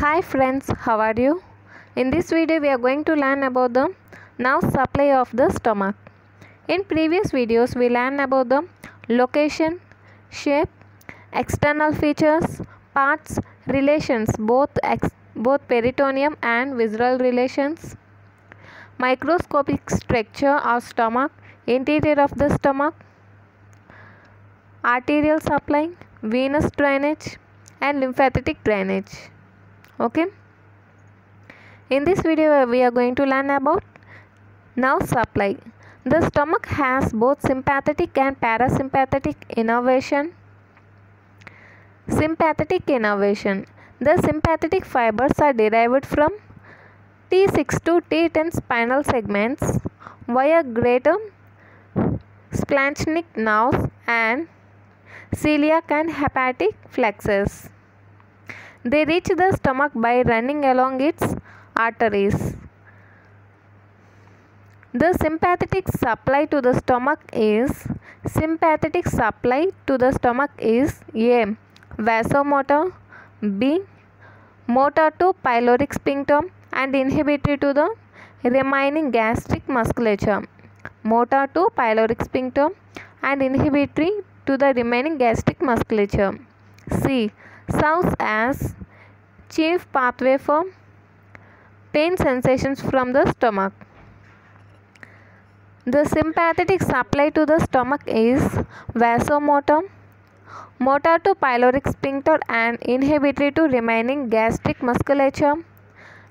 Hi friends, how are you? In this video we are going to learn about the nerve supply of the stomach. In previous videos we learned about the location, shape, external features, parts, relations, both peritoneum and visceral relations, microscopic structure of stomach, interior of the stomach, arterial supply, venous drainage and lymphatic drainage. Okay, in this video we are going to learn about nerve supply. The stomach has both sympathetic and parasympathetic innervation. Sympathetic innervation. The sympathetic fibers are derived from T6 to T10 spinal segments via greater splanchnic nerves and celiac and hepatic flexus. They reach the stomach by running along its arteries. The sympathetic supply to the stomach is A. Vasomotor, B. Motor to pyloric sphincter and inhibitory to the remaining gastric musculature. Motor to pyloric sphincter and inhibitory to the remaining gastric musculature. C. Serves as chief pathway for pain sensations from the stomach. The sympathetic supply to the stomach is vasomotor, motor to pyloric sphincter and inhibitory to remaining gastric musculature,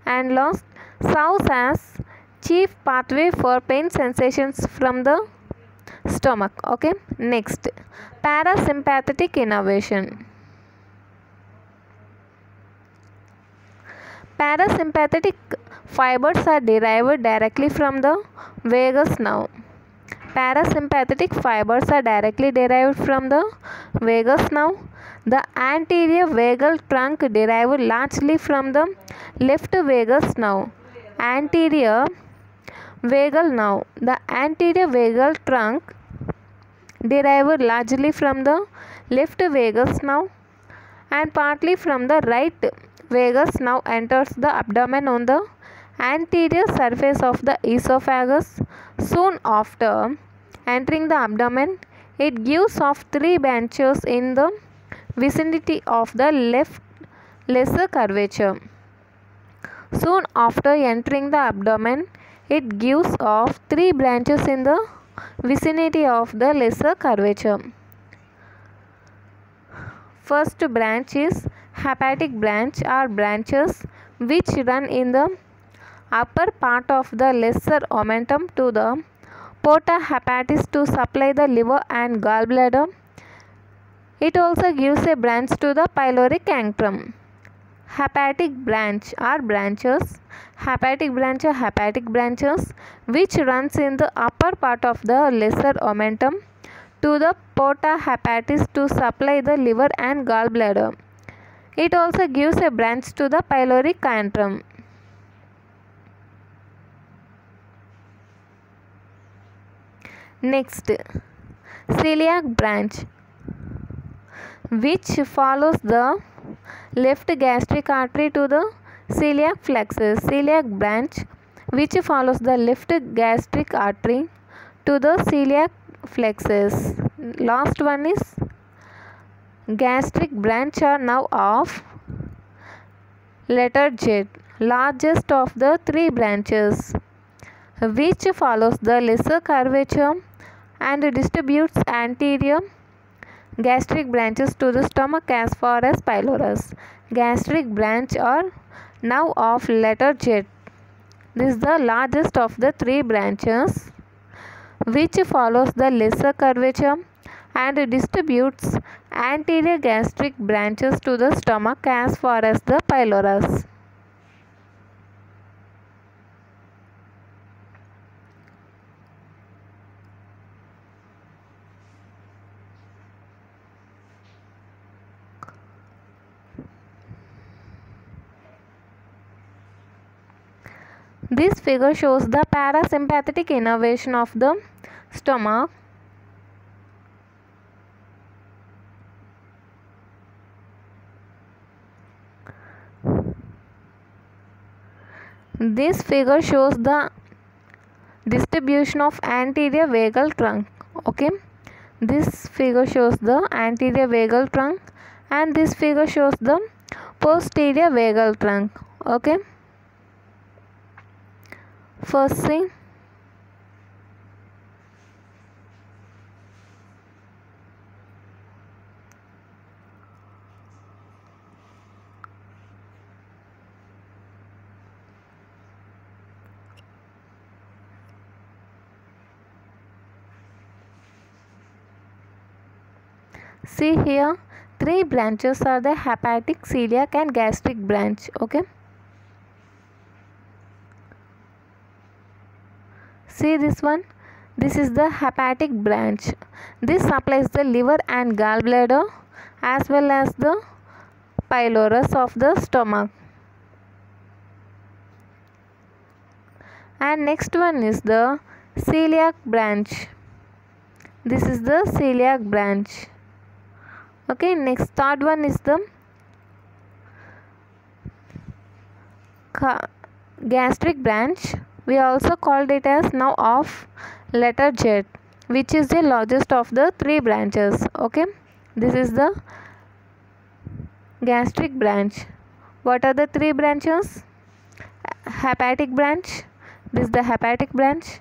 and last serves as chief pathway for pain sensations from the stomach. Okay, next, parasympathetic innervation. Parasympathetic fibers are derived directly from the vagus nerve. Parasympathetic fibers are directly derived from the vagus nerve. The anterior vagal trunk derived largely from the left vagus nerve. Anterior vagal nerve. The anterior vagal trunk derived largely from the left vagus nerve and partly from the right vagus nerve enters the abdomen on the anterior surface of the esophagus. Soon after entering the abdomen, it gives off three branches in the vicinity of the left lesser curvature. Soon after entering the abdomen, it gives off three branches in the vicinity of the lesser curvature. First branch is hepatic branch or branches which run in the upper part of the lesser omentum to the porta hepatis to supply the liver and gallbladder. It also gives a branch to the pyloric antrum. Hepatic branch or branches. Hepatic branches which runs in the upper part of the lesser omentum to the porta hepatis to supply the liver and gallbladder. It also gives a branch to the pyloric antrum. Next, celiac branch which follows the left gastric artery to the celiac flexus. Celiac branch which follows the left gastric artery to the celiac flexus. Last one is gastric branch or nerve of letter Z, largest of the three branches, which follows the lesser curvature and distributes anterior gastric branches to the stomach as far as pylorus. Gastric branch or nerve of letter Z. This is the largest of the three branches which follows the lesser curvature and distributes anterior gastric branches to the stomach as far as the pylorus. This figure shows the parasympathetic innervation of the stomach. This figure shows the distribution of anterior vagal trunk. Okay, this figure shows the anterior vagal trunk and this figure shows the posterior vagal trunk. Okay, first see. See here, three branches are the hepatic, celiac and gastric branch. Okay, see this one. This is the hepatic branch. This supplies the liver and gallbladder as well as the pylorus of the stomach. And next one is the celiac branch. This is the celiac branch. Okay, next third one is the gastric branch. We also called it as now of letter Z, which is the largest of the three branches. Okay, this is the gastric branch. What are the three branches? Hepatic branch. This is the hepatic branch.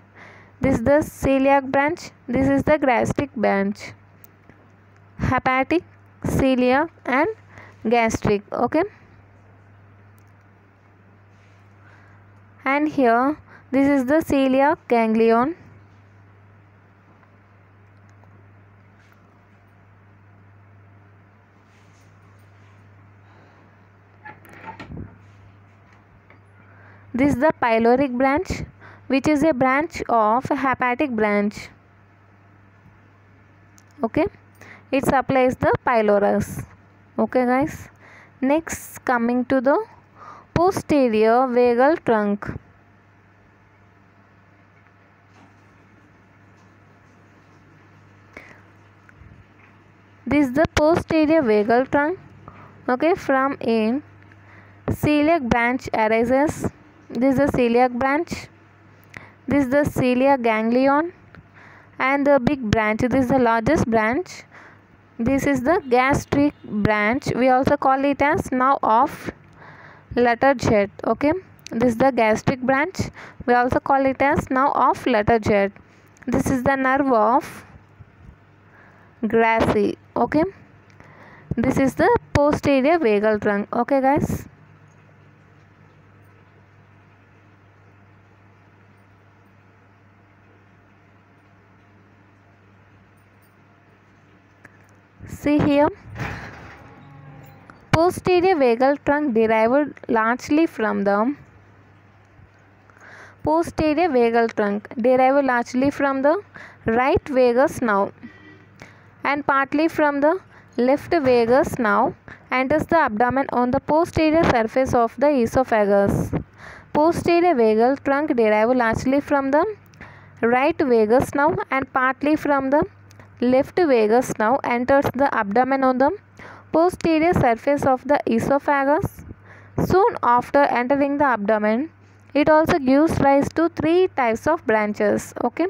This is the celiac branch. This is the gastric branch. Hepatic, celiac and gastric. Okay, and here this is the celiac ganglion. This is the pyloric branch, which is a branch of hepatic branch. Okay, it supplies the pylorus. Okay guys, next coming to the posterior vagal trunk. This is the posterior vagal trunk. Okay, from in celiac branch arises. This is the celiac branch. This is the celiac ganglion and the big branch. This is the largest branch. This is the gastric branch. We also call it as now of letter Z. Okay, this is the gastric branch. We also call it as now of letter Z. This is the nerve of Gracie. Okay, this is the posterior vagal trunk. Okay guys, see here, posterior vagal trunk derived largely from the right vagus nerve and partly from the left vagus nerve enters the abdomen on the posterior surface of the esophagus. Posterior vagal trunk derived largely from the right vagus nerve and partly from the left vagus nerve enters the abdomen on the posterior surface of the esophagus. Soon after entering the abdomen, it also gives rise to three types of branches. Okay,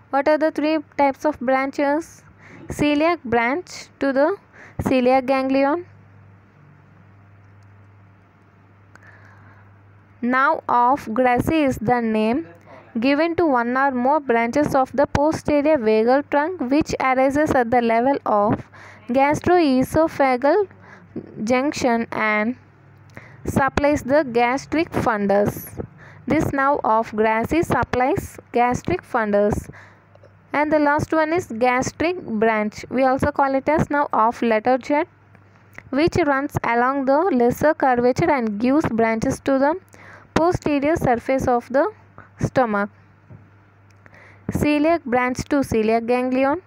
what are the three types of branches? Celiac branch to the celiac ganglion. Nerve of Gracie is the name given to one or more branches of the posterior vagal trunk which arises at the level of gastroesophageal junction and supplies the gastric fundus. This nerve of Gracie supplies gastric fundus. And the last one is gastric branch. We also call it as nerve of letter Z, which runs along the lesser curvature and gives branches to the posterior surface of the stomach. Celiac branch to celiac ganglion,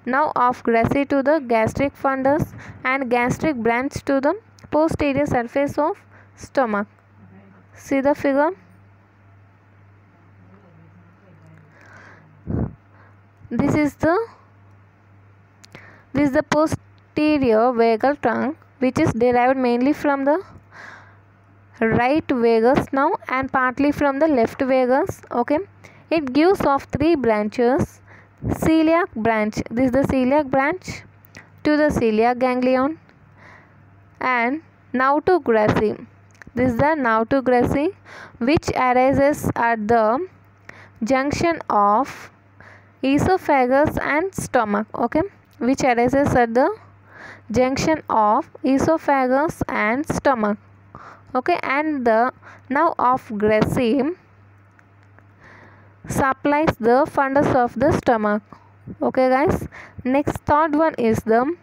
nerve of Gracie to the gastric fundus and gastric branch to the posterior surface of stomach. See the figure. This is the posterior vagal trunk, which is derived mainly from the right vagus nerve and partly from the left vagus. Okay, it gives off three branches. Celiac branch, this is the celiac branch to the celiac ganglion, and nerve to Gracie, this is the nerve to Gracie, which arises at the junction of esophagus and stomach. Okay, which arises at the junction of esophagus and stomach. Okay, and the nerve of Gracie supplies the fundus of the stomach. Okay guys, next third one is the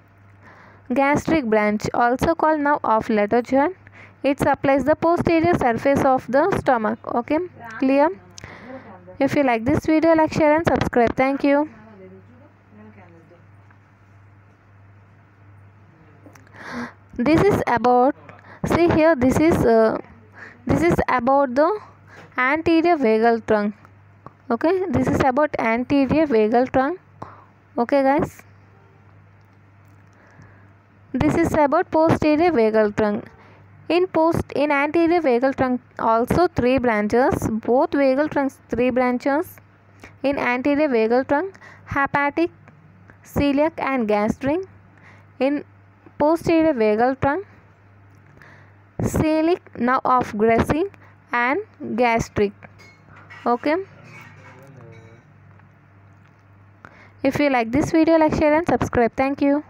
gastric branch, also called nerve of Latojan. It supplies the posterior surface of the stomach. Okay, clear? If you like this video, like, share and subscribe. Thank you. This is about, see here, this is about the anterior vagal trunk. Okay, this is about anterior vagal trunk. Okay guys, this is about posterior vagal trunk. In anterior vagal trunk also three branches, both vagal trunks three branches. In anterior vagal trunk, hepatic, celiac and gastric. In posterior vagal trunk, celiac, nerve of Gracie and gastric. Okay, if you like this video, like, share and subscribe. Thank you.